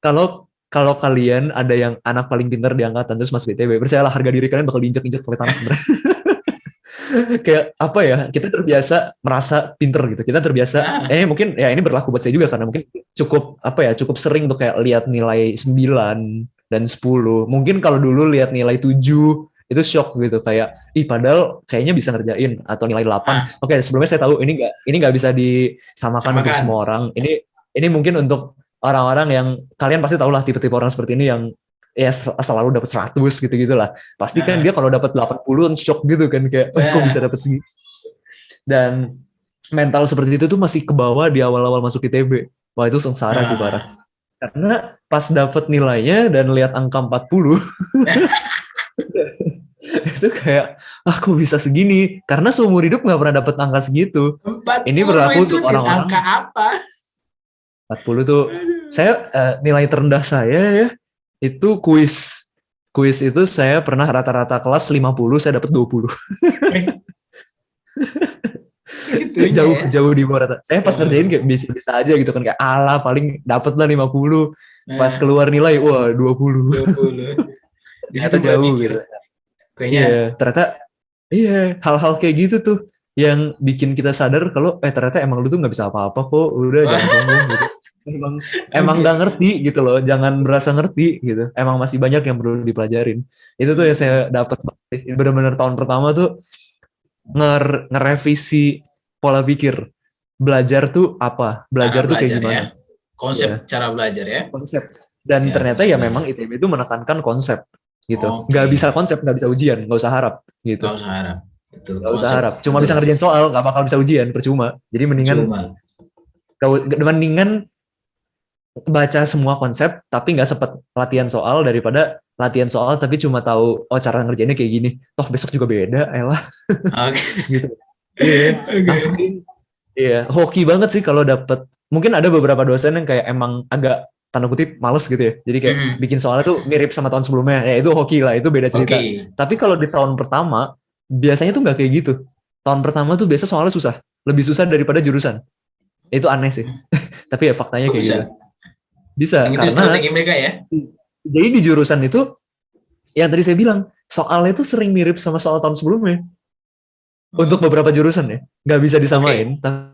kalau kalau kalian ada yang anak paling pintar di angkatan terus masuk ITB, percayalah harga diri kalian bakal diinjek-injek oleh tanah bener. Kayak apa ya? Kita terbiasa merasa pinter gitu. Kita terbiasa Nah, mungkin ya ini berlaku buat saya juga karena mungkin cukup apa ya? Cukup sering tuh kayak lihat nilai 9 dan 10. Mungkin kalau dulu lihat nilai 7 itu shock gitu kayak padahal kayaknya bisa ngerjain atau nilai 8. nah, Oke, sebelumnya saya tahu ini nggak bisa disamakan untuk samakan. semua orang. Ini mungkin untuk orang-orang yang kalian pasti tahu lah tipe-tipe orang seperti ini yang ya selalu dapat 100 gitu-gitu lah. Pasti kan dia Nah, kalau dapat 80 shock gitu kan kayak kok bisa nah, dapat segitu. Dan mental seperti itu tuh masih ke bawah di awal-awal masuk ITB. Wah, itu sengsara sih parah. nah. Karena pas dapat nilainya dan lihat angka 40 itu kayak kok bisa segini? Karena seumur hidup nggak pernah dapat angka segitu. Empat Ini puluh berlaku itu untuk orang-orang angka apa? 40 tuh Aduh. saya nilai terendah saya ya itu kuis. Kuis itu saya pernah rata-rata kelas 50 saya dapat 20. Eh, segitunya jauh ya. jauh di bawah rata. Saya pas ngerjain Waduh. kayak bisa-bisa aja gitu kan kayak ala paling dapat lah 50. Pas Nah, keluar nilai wah 20. 20. Di situ Ternyata mulai jauh mikir, gitu. kayaknya Iya, ternyata iya hal-hal kayak gitu tuh yang bikin kita sadar kalau ternyata emang lu tuh nggak bisa apa-apa kok, udah jangan wah, sombong gitu. Emang emang oke, nggak ngerti gitu loh, jangan berasa ngerti gitu. Emang masih banyak yang perlu dipelajarin. Itu tuh yang saya oke. dapat benar-benar tahun pertama tuh ngerevisi pola pikir. Belajar tuh apa? Cara Belajar tuh kayak belajar ya. gimana? Konsep Ya, cara belajar ya. konsep. Dan Ya, ternyata konsep ya memang belajar. ITB itu menekankan konsep gitu. Nggak bisa Oke. konsep, nggak bisa ujian, nggak usah harap gitu. Nggak usah harap. Betul, Nggak usah konsep. harap. Cuma Betul, bisa betul. ngerjain soal, nggak bakal bisa ujian, percuma. Jadi Cuma. mendingan baca semua konsep, tapi nggak sempet latihan soal daripada latihan soal tapi cuma tahu cara ngerjainnya kayak gini. Toh besok juga beda, elah Oke. gitu. Iya, Oke. ngapain? Iya, hoki banget sih kalau dapet. Mungkin ada beberapa dosen yang kayak emang agak tanda kutip males gitu ya. Jadi kayak Mm-mm. bikin soalnya tuh mirip sama tahun sebelumnya. Ya itu hoki lah, itu beda cerita. Oke. Tapi kalau di tahun pertama, biasanya tuh nggak kayak gitu. Tahun pertama tuh biasa soalnya susah. Lebih susah daripada jurusan. Itu aneh sih. Tapi ya faktanya Kok kayak gitu. bisa? Bisa, Yang itu karena strategi mereka ya? jadi di jurusan itu, yang tadi saya bilang, soalnya tuh sering mirip sama soal tahun sebelumnya. Untuk Oh, beberapa jurusan ya. Nggak bisa oke. disamain.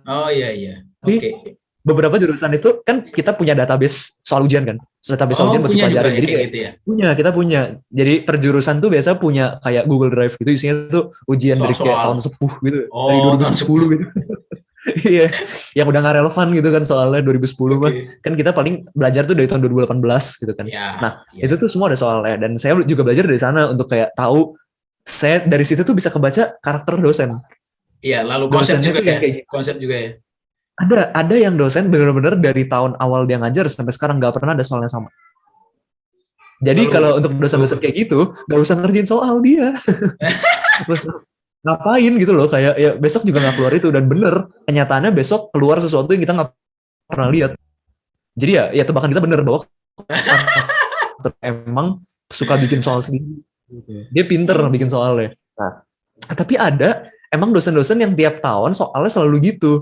Oh iya iya. Oke. Tapi beberapa jurusan itu kan kita punya database soal ujian kan, database soal Oh ujian buat punya juga dipelajarin. ya Jadi kayak kayak gitu ya. kita punya. Jadi per jurusan tuh biasa punya kayak Google Drive gitu, isinya tuh ujian dari kayak tahun Soal-soal. sepuh gitu, dari Oh tahun 2010 10. gitu. Iya, yang udah nggak relevan gitu kan soalnya 2010 mah. Oke. Kan kita paling belajar tuh dari tahun 2018 gitu kan. Ya, Nah, itu ya. tuh semua ada soalnya. Dan saya juga belajar dari sana untuk kayak tahu, saya dari situ tuh bisa kebaca karakter dosen. Iya, lalu konsep Dosennya juga tuh ya. yang kayak gimana. Konsep juga ya. Ada yang dosen bener-bener dari tahun awal dia ngajar sampai sekarang nggak pernah ada soalnya sama. Jadi Lalu kalau untuk dosen-dosen kayak gitu, nggak usah ngerjain soal dia. Ngapain gitu loh, kayak ya besok juga nggak keluar itu. Dan bener, kenyataannya besok keluar sesuatu yang kita nggak pernah lihat. Jadi ya tebakan kita bener bahwa emang suka bikin soal sendiri. Dia pinter bikin soalnya. Nah, tapi ada emang dosen-dosen yang tiap tahun soalnya selalu gitu.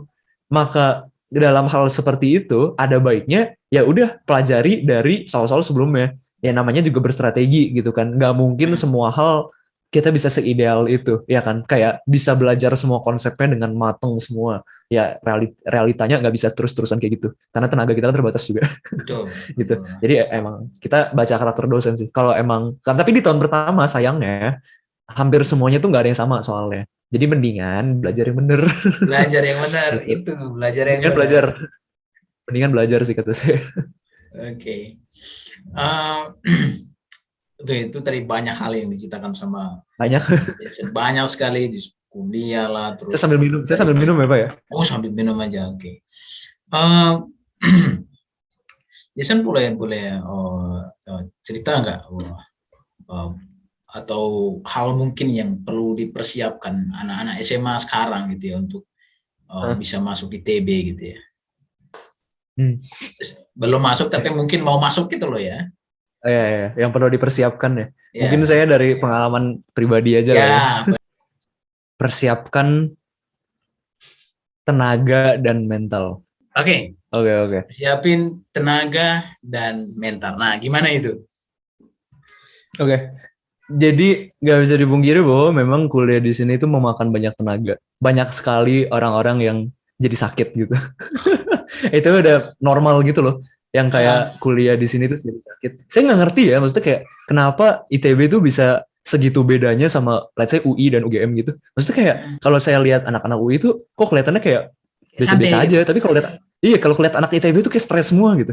Maka dalam hal seperti itu ada baiknya ya udah pelajari dari soal-soal sebelumnya. Ya namanya juga berstrategi gitu kan. Nggak mungkin semua hal kita bisa seideal itu, ya kan? Kayak bisa belajar semua konsepnya dengan mateng semua. Ya realitanya nggak bisa terus-terusan kayak gitu. Karena tenaga kita kan terbatas juga. Betul, Gitu. betul. Jadi emang kita baca karakter dosen sih. Kalau emang kan, tapi di tahun pertama sayangnya hampir semuanya tuh nggak ada yang sama soalnya. Jadi mendingan belajar yang bener. Belajar yang benar Gitu. itu, belajar yang Mendingan benar. belajar, mendingan belajar sih kata saya. Oke. Itu tadi banyak hal yang diceritakan sama Banyak. Jason. Banyak sekali di kuliah lah, Saya terus sambil minum, saya dari sambil minum ya Pak ya. oh sambil minum aja. Oke. Eh, Jason boleh boleh cerita nggak eh, atau hal mungkin yang perlu dipersiapkan anak-anak SMA sekarang gitu ya untuk Hah. bisa masuk ITB gitu ya. Hmm. Belum masuk tapi Ya, mungkin mau masuk gitu loh ya. ya, yang perlu dipersiapkan ya. Mungkin Ya, saya dari pengalaman pribadi aja lah ya. ya, Persiapkan tenaga dan mental. oke. Oke. Siapin tenaga dan mental. Nah, gimana itu? Oke. Jadi nggak bisa dipungkiri bahwa memang kuliah di sini itu memakan banyak tenaga. Banyak sekali orang-orang yang jadi sakit gitu. Itu udah normal gitu loh. Yang kayak Ah, kuliah di sini tuh jadi sakit. Saya nggak ngerti ya, maksudnya kayak kenapa ITB tuh bisa segitu bedanya sama let's say UI dan UGM gitu. Maksudnya kayak kalau saya lihat anak-anak UI itu kok kelihatannya kayak biasa-biasa santai aja, gitu. tapi kalau lihat iya kalau lihat anak ITB itu kayak stres semua gitu.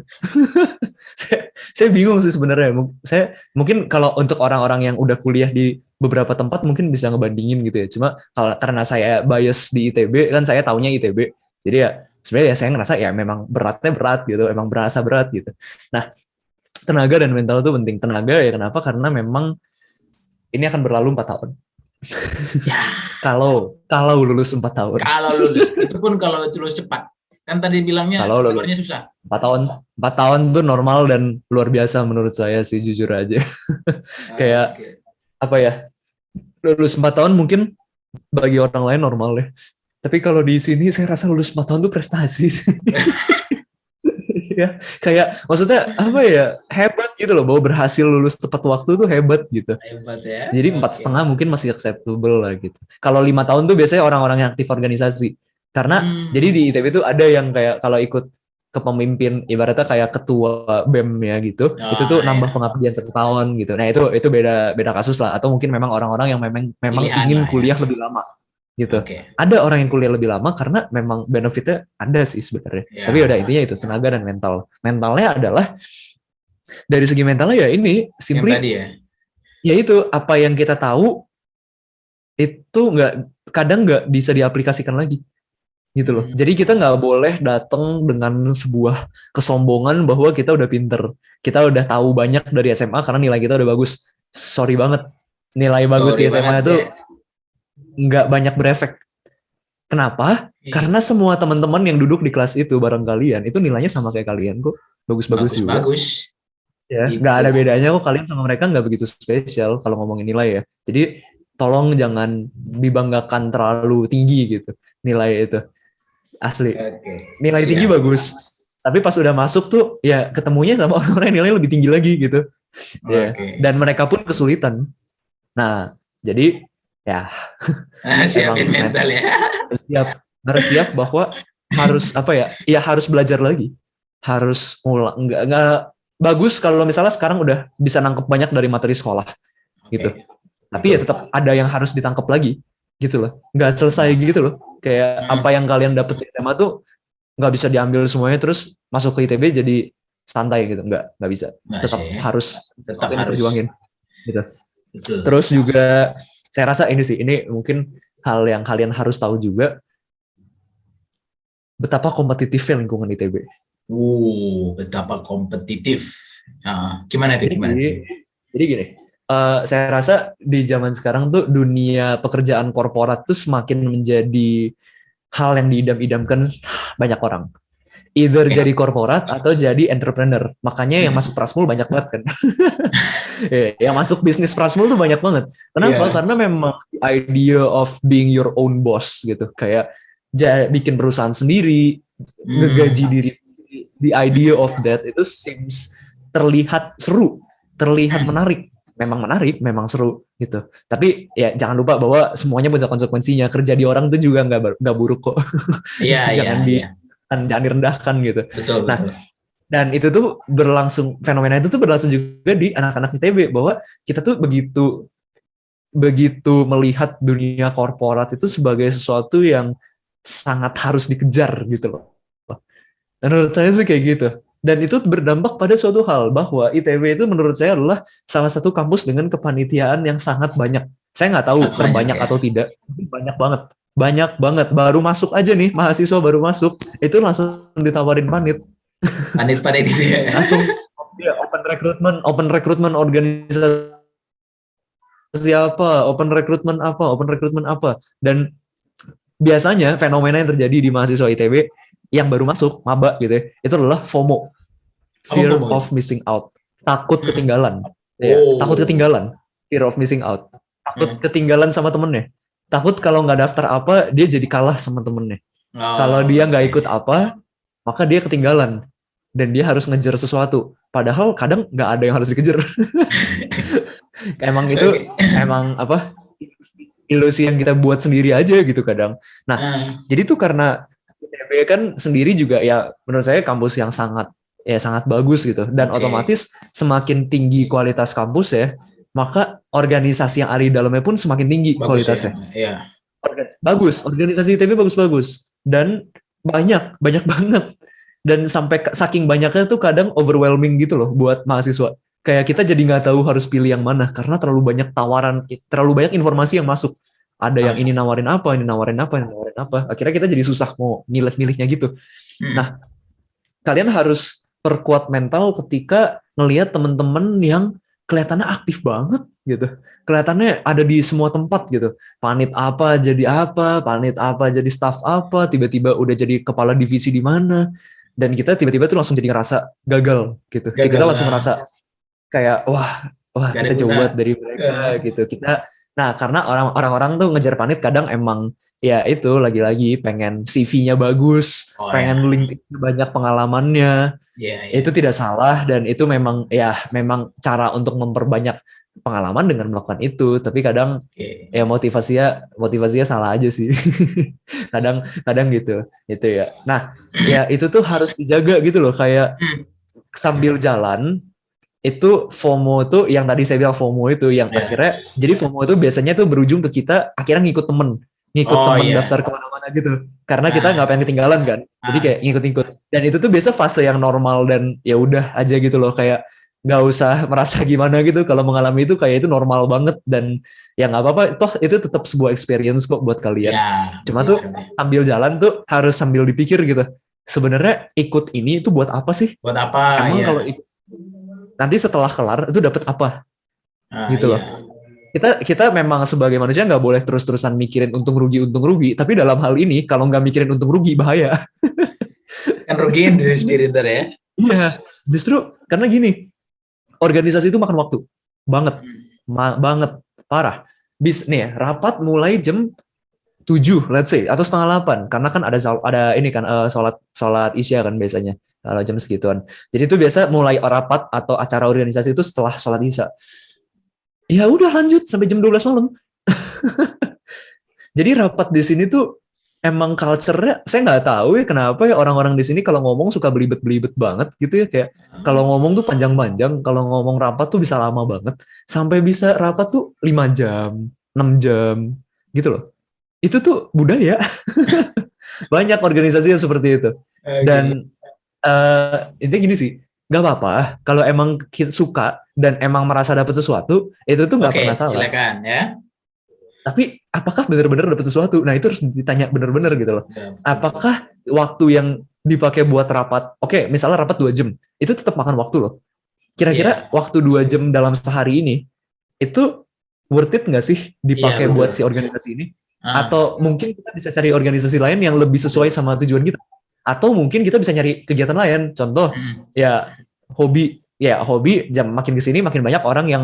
saya bingung sih sebenarnya. Saya mungkin kalau untuk orang-orang yang udah kuliah di beberapa tempat mungkin bisa ngebandingin gitu ya. Cuma kalau karena saya bias di ITB kan saya taunya ITB. Jadi ya sebenarnya ya saya ngerasa ya memang beratnya berat gitu, emang berasa berat gitu. Nah, tenaga dan mental itu penting. Tenaga ya kenapa? Karena memang ini akan berlalu 4 tahun. Ya, Kalau lulus 4 tahun. kalau lulus, itu pun kalau lulus cepat. Kan tadi bilangnya Kalau kabarnya lulus susah. 4 tahun, 4 tahun tuh normal dan luar biasa menurut saya sih jujur aja. Kayak Oke. apa ya? Lulus 4 tahun mungkin bagi orang lain normal ya. Tapi kalau di sini saya rasa lulus 4 tahun tuh prestasi. Ya, kayak maksudnya apa ya? Hebat gitu loh bahwa berhasil lulus tepat waktu tuh hebat gitu. Hebat ya. Jadi empat Oke. setengah mungkin masih acceptable lah gitu. Kalau 5 tahun tuh biasanya orang-orang yang aktif organisasi. Karena jadi di Hmm. ITB tuh ada yang kayak kalau ikut kepemimpin ibaratnya kayak ketua BEM ya gitu, itu tuh Oh, nambah ya. pengabdian 1 tahun gitu. Nah itu beda kasus lah. Atau mungkin memang orang-orang yang memang Pilihan ingin lah ya. kuliah lebih lama gitu. Oke. Ada orang yang kuliah lebih lama karena memang benefitnya ada sih sebenarnya. Tapi Ya. udah intinya itu tenaga dan mental. Mentalnya adalah dari segi mentalnya ya ini Yang simply tadi ya. ya itu apa yang kita tahu itu kadang nggak bisa diaplikasikan lagi gitu loh. Hmm. Jadi kita nggak boleh datang dengan sebuah kesombongan bahwa kita udah pinter, kita udah tahu banyak dari SMA karena nilai kita udah bagus. Sorry banget, nilai bagus Sorry di banget SMA ya. itu nggak banyak berefek. Kenapa? Ih, Karena semua teman-teman yang duduk di kelas itu bareng kalian itu nilainya sama kayak kalian kok, bagus-bagus juga. bagus-bagus. Ya, nggak Itu. ada bedanya kok kalian sama mereka nggak begitu spesial kalau ngomongin nilai ya. Jadi tolong jangan dibanggakan terlalu tinggi gitu nilai itu asli. Oke. Nilai tinggi Siap. bagus, tapi pas udah masuk tuh ya ketemunya sama orang yang nilai lebih tinggi lagi gitu. Ya, Oke. dan mereka pun kesulitan. Nah, jadi ya Siapin emang mental ya. harus siap bahwa harus apa ya? Ya harus belajar lagi, harus ngulang. Nggak bagus kalau misalnya sekarang udah bisa nangkep banyak dari materi sekolah gitu. Oke. Tapi ya tetap ada yang harus ditangkap lagi gitu loh. Nggak selesai gitu loh. Kayak Hmm. apa yang kalian dapet di SMA tuh nggak bisa diambil semuanya terus masuk ke ITB jadi santai gitu. Nggak bisa. Nggak Tetap sih. harus Tetap sesuatu yang harus. diperjuangin gitu. Betul. Terus juga saya rasa ini mungkin hal yang kalian harus tahu juga betapa kompetitifnya lingkungan ITB. Betapa kompetitif. Gimana itu? Jadi Gimana? jadi gini, saya rasa di zaman sekarang tuh dunia pekerjaan korporat tuh semakin menjadi hal yang diidam-idamkan banyak orang. Either Oke. jadi korporat atau jadi entrepreneur. Makanya yang masuk Prasmul banyak banget kan. Yang masuk bisnis Prasmul tuh banyak banget. Kenapa? Iya. Karena memang idea of being your own boss gitu. Kayak bikin perusahaan sendiri, ngegaji diri sendiri. The idea of that itu seems terlihat seru, terlihat menarik. Memang menarik, memang seru gitu. Tapi ya jangan lupa bahwa semuanya punya konsekuensinya. Kerja di orang tuh juga nggak buruk kok. Iya, iya, iya. Jangan direndahkan gitu. Betul, Nah, betul. dan itu tuh fenomena itu tuh berlangsung juga di anak-anak ITB bahwa kita tuh begitu melihat dunia korporat itu sebagai sesuatu yang sangat harus dikejar gitu loh. Menurut saya sih kayak gitu. Dan itu berdampak pada suatu hal bahwa ITB itu menurut saya adalah salah satu kampus dengan kepanitiaan yang sangat banyak. Saya nggak tahu Sangat banyak terbanyak ya. atau tidak, tapi banyak banget. Banyak banget. Baru masuk aja nih, mahasiswa baru masuk, itu langsung ditawarin panit. Panit-panit itu ya. Langsung ya, open recruitment organisasi open recruitment apa. Dan biasanya fenomena yang terjadi di mahasiswa ITB yang baru masuk maba gitu ya, itu adalah FOMO, fear FOMO of missing out, takut ketinggalan. Takut Oh. ketinggalan, fear of missing out, takut ketinggalan sama temennya, takut kalau nggak daftar apa dia jadi kalah sama temennya, kalau dia nggak ikut apa maka dia ketinggalan dan dia harus ngejar sesuatu. Padahal kadang nggak ada yang harus dikejar. Emang itu Oke. emang apa ilusi yang kita buat sendiri aja gitu kadang. Nah, Ah, jadi tuh karena ITB kan sendiri juga ya menurut saya kampus yang sangat bagus gitu dan oke. otomatis semakin tinggi kualitas kampus ya, maka organisasi yang ada di dalamnya pun semakin tinggi Bagus ya. kualitasnya. Ya. Bagus, organisasi ITB bagus-bagus dan banyak banyak banget dan sampai saking banyaknya tuh kadang overwhelming gitu loh buat mahasiswa. Kayak kita jadi nggak tahu harus pilih yang mana karena terlalu banyak tawaran, terlalu banyak informasi yang masuk. Ada yang ini Ah, nawarin apa, ini nawarin apa, ini nawarin apa. Akhirnya kita jadi susah mau milih-milihnya gitu. hmm. Nah, kalian harus perkuat mental ketika ngelihat temen-temen yang kelihatannya aktif banget gitu. Kelihatannya ada di semua tempat gitu. Panit apa jadi staff apa, tiba-tiba udah jadi kepala divisi di mana. Dan kita tiba-tiba tuh langsung jadi ngerasa gagal gitu. Kita Gagal. langsung ngerasa kayak wah Gak ada kita jauh guna. banget dari mereka Ah, gitu. Karena orang-orang tuh ngejar panit kadang emang ya itu lagi-lagi pengen CV-nya bagus, oh ya. pengen LinkedIn banyak pengalamannya. Ya, Itu ya. tidak salah dan itu memang cara untuk memperbanyak pengalaman dengan melakukan itu. Tapi kadang Oke. ya motivasinya salah aja sih. kadang kadang gitu ya. Nah, ya itu tuh harus dijaga gitu loh kayak Hmm. sambil jalan itu FOMO tuh yang tadi saya bilang FOMO itu yang Ya. akhirnya jadi FOMO itu biasanya tuh berujung ke kita akhirnya ngikut Oh temen iya. daftar kemana-mana gitu karena kita nggak Ah, pengen ketinggalan kan jadi ah, kayak ngikut-ngikut dan itu tuh biasa fase yang normal dan ya udah aja gitu loh kayak nggak usah merasa gimana gitu kalau mengalami itu kayak itu normal banget dan ya nggak apa-apa toh itu tetap sebuah experience kok buat kalian ya, cuma betul tuh sekali. sambil jalan tuh harus sambil dipikir gitu sebenarnya ikut ini itu buat apa sih Buat apa emang ya? kalau ikut nanti setelah kelar itu dapat apa Ah, gitu loh. iya. Kita memang sebagai manusia nggak boleh terus-terusan mikirin untung rugi. Tapi dalam hal ini kalau nggak mikirin untung rugi bahaya. Kan rugiin diri sendiri ntar ya. Iya, justru karena gini, organisasi itu makan waktu banget, Hmm. banget parah. Nih ya, rapat mulai jam 7, let's say atau setengah 8 karena kan ada ini kan sholat sholat isya kan biasanya kalau jam segituan. Jadi itu biasa mulai rapat atau acara organisasi itu setelah sholat isya. Ya udah lanjut sampai jam 12 malam. Jadi rapat di sini tuh emang culture-nya saya nggak tahu ya kenapa ya orang-orang di sini kalau ngomong suka belibet-belibet banget gitu ya kayak kalau ngomong tuh panjang-panjang, kalau ngomong rapat tuh bisa lama banget sampai bisa rapat tuh 5 jam, 6 jam gitu loh. Itu tuh budaya. Banyak organisasi yang seperti itu. Oke. Dan intinya gini sih, nggak apa-apa kalau emang kita suka dan emang merasa dapat sesuatu, itu tuh nggak Oke, pernah salah. silakan ya. Tapi apakah benar-benar dapat sesuatu? Nah itu harus ditanya benar-benar gitu loh. Ya, betul. Apakah waktu yang dipakai buat rapat, oke, misalnya rapat 2 jam, itu tetap makan waktu loh. Kira-kira Iya, waktu 2 jam dalam sehari ini, itu worth it nggak sih iya dipakai betul. buat si organisasi ini? Ah, Atau mungkin kita bisa cari organisasi lain yang lebih sesuai sama tujuan kita? Atau mungkin kita bisa nyari kegiatan lain. Contoh, hmm. ya hobi makin kesini makin banyak orang yang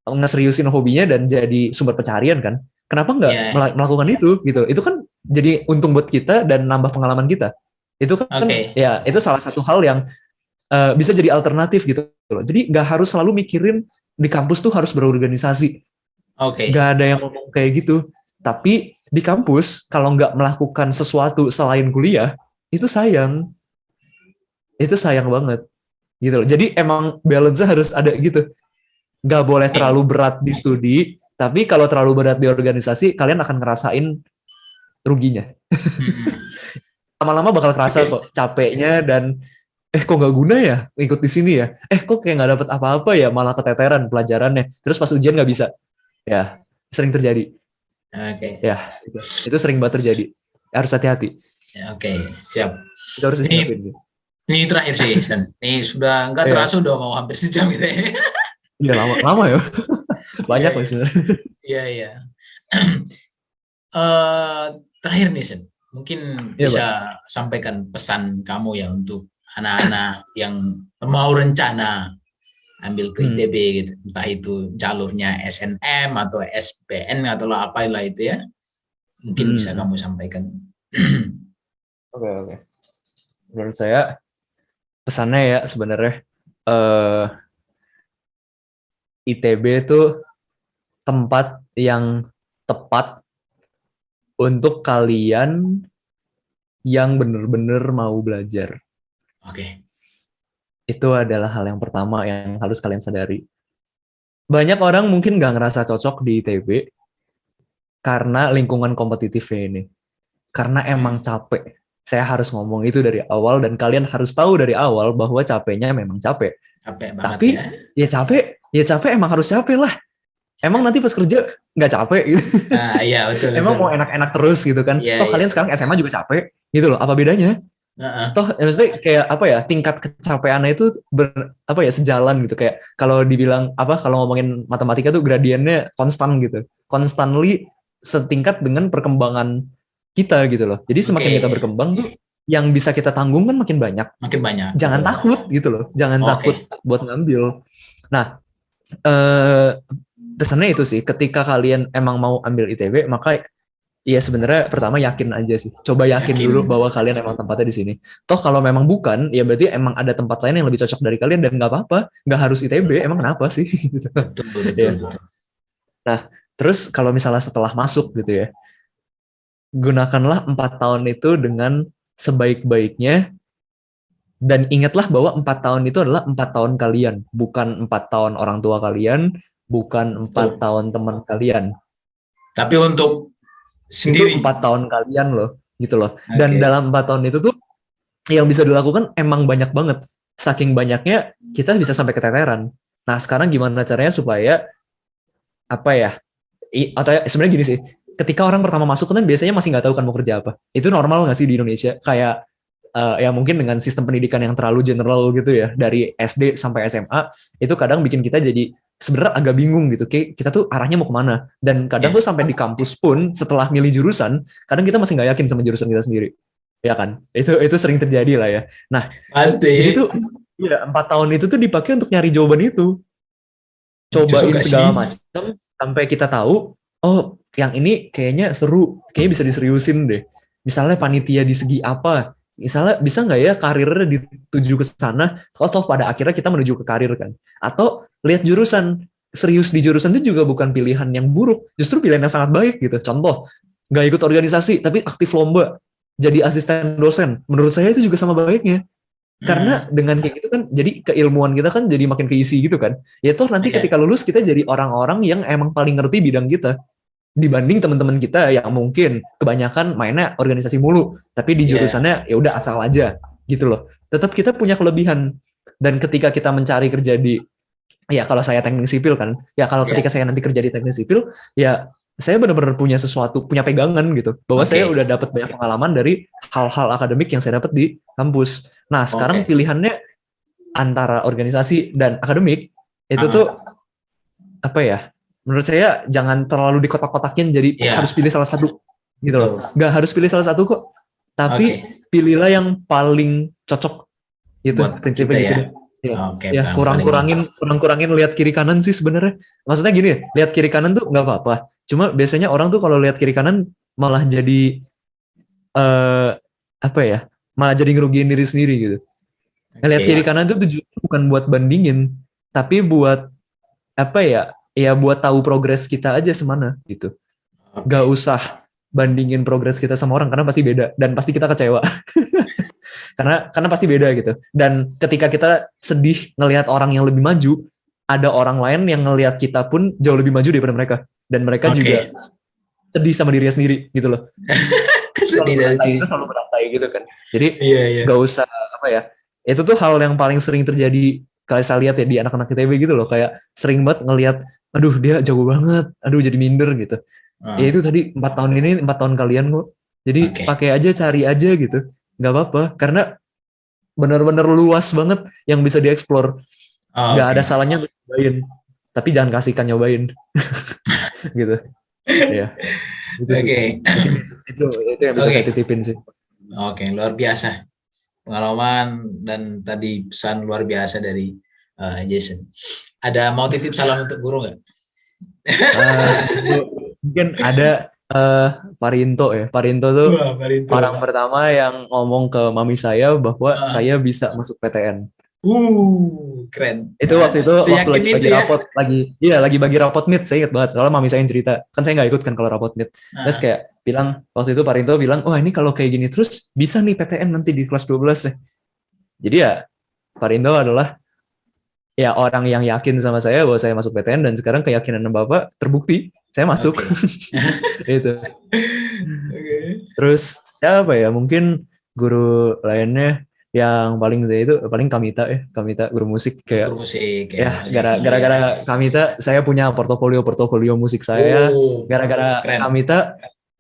ngeseriusin hobinya dan jadi sumber pencaharian kan. Kenapa nggak Ya, melakukan itu gitu? Itu kan jadi untung buat kita dan nambah pengalaman kita. Itu kan oke, ya itu salah satu hal yang bisa jadi alternatif gitu loh. Jadi nggak harus selalu mikirin di kampus tuh harus berorganisasi. Nggak oke. ada yang ngomong kayak gitu. Tapi di kampus kalau nggak melakukan sesuatu selain kuliah itu sayang. Itu sayang banget gitu loh. Jadi emang balance harus ada gitu. Nggak boleh Oke. terlalu berat di studi, tapi kalau terlalu berat di organisasi, kalian akan ngerasain ruginya. Hmm. Lama-lama bakal kerasa Oke. kok capeknya dan kok nggak guna ya ikut di sini ya. Kok kayak nggak dapet apa-apa ya, malah keteteran pelajarannya. Terus pas ujian nggak bisa. Ya, sering terjadi. Oke. Ya, itu sering banget terjadi. Harus hati-hati. Ya, oke, siap. Kita harus Ini siapin. ini terakhir sih, Sen. Ini sudah nggak Iya, terasa udah mau hampir sejam gitu ya. iya lama, lama ya. Iya, Banyak loh iya. sebenarnya. Iya, iya. Eh, terakhir nih, Sen. Mungkin Iya, Pak. bisa sampaikan pesan kamu ya untuk anak-anak yang mau rencana ambil ke Hmm. ITB gitu. Entah itu jalurnya SNM atau SPN atau apalah itu ya. Mungkin bisa Hmm. kamu sampaikan. Oke, oke. menurut saya pesannya ya sebenarnya eh, ITB itu tempat yang tepat untuk kalian yang bener-bener mau belajar. Oke. Itu adalah hal yang pertama yang harus kalian sadari. Banyak orang mungkin nggak ngerasa cocok di ITB karena lingkungan kompetitifnya ini. Karena emang capek. Saya harus ngomong itu dari awal dan kalian harus tahu dari awal bahwa capeknya memang capek. Capek banget Tapi ya. ya capek emang harus capek lah. Emang nanti pas kerja nggak capek gitu. Nah, iya betul Emang betul. mau enak-enak terus gitu kan. Iya Toh iya. kalian sekarang SMA juga capek gitu loh. Apa bedanya? Heeh. Toh maksudnya kayak apa ya, tingkat kecapeannya itu apa ya, sejalan gitu. Kayak kalau dibilang apa, kalau ngomongin matematika tuh gradiennya konstan gitu, constantly setingkat dengan perkembangan kita gitu loh. Jadi Oke. semakin kita berkembang tuh yang bisa kita tanggung kan makin banyak. Makin banyak. Jangan Betul. takut gitu loh, jangan takut Oke. buat ngambil. Nah, eh, pesannya itu sih, ketika kalian emang mau ambil ITB, maka iya sebenarnya pertama yakin aja sih. Coba yakin Yakin. dulu bahwa kalian emang tempatnya di sini. Toh kalau memang bukan, ya berarti emang ada tempat lain yang lebih cocok dari kalian dan nggak apa-apa. Nggak harus ITB, emang kenapa sih? Gitu. Betul betul Ya. betul. Nah, terus kalau misalnya setelah masuk gitu ya, gunakanlah 4 tahun itu dengan sebaik-baiknya dan ingatlah bahwa 4 tahun itu adalah 4 tahun kalian, bukan 4 tahun orang tua kalian, bukan Betul. 4 tahun teman kalian. Tapi untuk Itu sendiri. 4 tahun kalian loh, gitu loh. Dan Oke. dalam 4 tahun itu tuh yang bisa dilakukan emang banyak banget. Saking banyaknya kita bisa sampai keteteran. Nah sekarang gimana caranya supaya apa ya? Atau sebenarnya gini sih, ketika orang pertama masuk kan biasanya masih nggak tahu kan mau kerja apa. Itu normal nggak sih di Indonesia? Kayak ya mungkin dengan sistem pendidikan yang terlalu general gitu ya, dari SD sampai SMA, itu kadang bikin kita jadi sebenarnya agak bingung gitu. Kayak kita tuh arahnya mau kemana? Dan kadang Ya. tuh sampai di kampus pun setelah milih jurusan, kadang kita masih nggak yakin sama jurusan kita sendiri. Ya kan? Itu sering terjadi lah ya. Nah, jadi Pasti. tuh ya 4 tahun itu tuh dipakai untuk nyari jawaban itu, Lucu cobain juga segala sih. macam sampai kita tahu, oh yang ini kayaknya seru, kayaknya bisa diseriusin deh. Misalnya panitia di segi apa, misalnya bisa nggak ya karirnya dituju ke sana, atau pada akhirnya kita menuju ke karir kan. Atau lihat jurusan, serius di jurusan itu juga bukan pilihan yang buruk, justru pilihan yang sangat baik gitu. Contoh, nggak ikut organisasi tapi aktif lomba, jadi asisten dosen, menurut saya itu juga sama baiknya. Karena dengan kayak gitu kan, jadi keilmuan kita kan jadi makin keisi gitu kan. Ya toh nanti Oke. ketika lulus kita jadi orang-orang yang emang paling ngerti bidang kita. Dibanding teman-teman kita yang mungkin kebanyakan mainnya organisasi mulu. Tapi di Ya. jurusannya ya udah asal aja gitu loh. Tetap kita punya kelebihan. Dan ketika kita mencari kerja di, ya kalau saya teknik sipil kan, ya kalau Ya. ketika saya nanti kerja di teknik sipil, ya saya benar-benar punya sesuatu, punya pegangan gitu, bahwa saya Oke. udah dapat banyak pengalaman dari hal-hal akademik yang saya dapat di kampus. Nah sekarang Oke. pilihannya antara organisasi dan akademik itu tuh apa ya? Menurut saya jangan terlalu dikotak-kotakin jadi Ya. harus pilih salah satu gitu loh. Betul. Nggak harus pilih salah satu kok. Tapi Oke. pilihlah yang paling cocok gitu Buat prinsipnya kita gitu ya. deh. Ya, Oke, ya paling kurang-kurangin lihat kiri kanan sih sebenarnya. Maksudnya gini, lihat kiri kanan tuh nggak apa-apa. Cuma biasanya orang tuh kalau lihat kiri kanan malah jadi eh apa ya? Malah jadi ngerugiin diri sendiri gitu. Lihat Oke. kiri kanan tuh tujuannya bukan buat bandingin, tapi buat apa ya? Ya buat tahu progres kita aja semana gitu. Gak Oke. usah bandingin progres kita sama orang karena pasti beda dan pasti kita kecewa. karena pasti beda gitu. Dan ketika kita sedih ngelihat orang yang lebih maju, ada orang lain yang ngelihat kita pun jauh lebih maju daripada mereka, dan mereka juga Oke. sedih sama dirinya sendiri gitu loh. Sedih dari Itu sini. selalu berantai gitu kan. Jadi Iya, iya. gak usah apa ya. Itu tuh hal yang paling sering terjadi kalau saya lihat ya di anak-anak ITB gitu loh, kayak sering banget ngelihat, aduh dia jago banget, aduh jadi minder gitu. Ya itu tadi 4 tahun ini 4 tahun kalian kok. Jadi Oke. pakai aja, cari aja gitu. Nggak apa-apa karena benar-benar luas banget yang bisa dieksplor. Nggak Oke. ada salahnya untuk nyobain. Tapi jangan kasihkan nyobain. Gitu. Ya, itu sih. Oke. Itu yang bisa Oke. saya titipin sih. Oke, luar biasa pengalaman dan tadi pesan luar biasa dari Jason. Ada mau titip salam untuk guru nggak? Mungkin ada Parinto ya. Parinto tuh Wah, Barito. orang pertama yang ngomong ke mami saya bahwa Ah, saya bisa masuk PTN. keren. Itu Ya, waktu seyakin lagi itu bagi ya. rapot, lagi bagi rapot meet, saya ingat banget. Soalnya mami saya yang cerita, kan saya nggak ikut kan kalau rapot meet. Terus Ah, kayak bilang, waktu itu Parinto bilang, wah ini kalau kayak gini terus bisa nih PTN nanti di kelas 12 ya. Jadi ya Parinto adalah ya orang yang yakin sama saya bahwa saya masuk PTN, dan sekarang keyakinan Bapak terbukti, saya masuk. oke. Itu. Oke. Terus ya apa ya, mungkin guru lainnya yang paling saya itu paling Kamita ya, Kamita guru musik. Guru Kayak musik ya, ya ya. gara-gara Kamita saya punya portofolio musik saya. Oh, Gara-gara keren. Kamita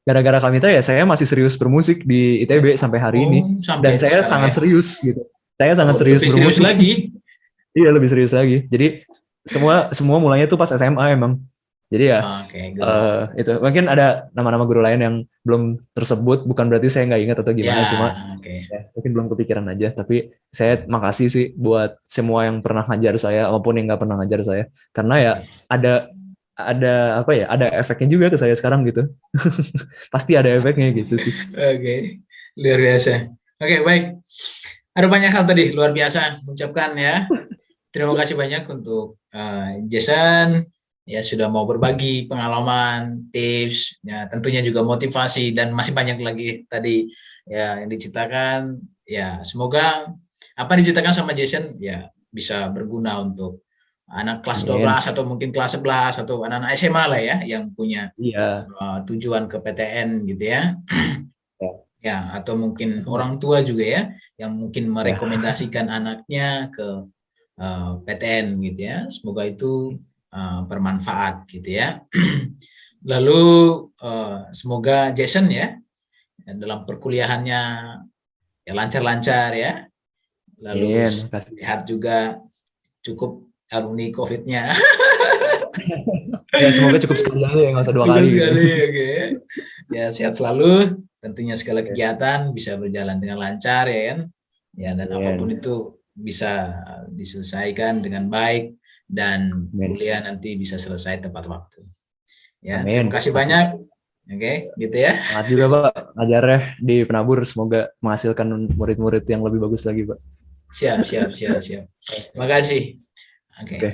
gara-gara Kamita ya saya masih serius bermusik di ITB sampai hari ini, Oh, sampai dan saya sekarang ya. sangat serius gitu. Saya Oh, sangat serius lebih serius bermusik. lagi. Iya, lebih serius lagi. Jadi semua semua mulainya tuh pas SMA emang. Jadi ya Oke, good. itu mungkin ada nama-nama guru lain yang belum tersebut, bukan berarti saya nggak ingat atau Ya, gimana, cuma oke. ya, mungkin belum kepikiran aja. Tapi saya makasih sih buat semua yang pernah ngajar saya maupun yang nggak pernah ngajar saya, karena ya Oke. ada ada apa ya, ada efeknya juga ke saya sekarang gitu. Pasti ada efeknya gitu sih. Oke, luar biasa. Oke, baik. Ada banyak hal tadi luar biasa ucapkan ya. Terima kasih banyak untuk Jason ya sudah mau berbagi pengalaman, tips, ya tentunya juga motivasi dan masih banyak lagi tadi ya yang diceritakan. Ya semoga apa yang diceritakan sama Jason ya bisa berguna untuk anak kelas Amin. 12 atau mungkin kelas 11 atau anak-anak SMA lah ya yang punya Iya. tujuan ke PTN gitu ya. Ya. Ya, atau mungkin orang tua juga ya yang mungkin Ya. merekomendasikan anaknya ke PTN gitu ya. Semoga itu bermanfaat gitu ya. Lalu semoga Jason ya dalam perkuliahannya ya lancar-lancar ya. Lalu Amin. Makasih. sehat juga, cukup alumni COVID-nya. Ya semoga cukup sekali aja ya, nggak usah dua Cukup kali gitu. sekali, oke. Ya sehat selalu. Tentunya segala Oke. kegiatan bisa berjalan dengan lancar ya kan. Ya dan apapun Amin. itu bisa diselesaikan dengan baik dan Amin. kuliah nanti bisa selesai tepat waktu. Ya, Amin. terima kasih Makasih. banyak. Oke, gitu ya. Semangat juga Pak ngajarnya di Penabur, semoga menghasilkan murid-murid yang lebih bagus lagi Pak. Siap, siap, siap, siap. Terima kasih. Oke. Oke.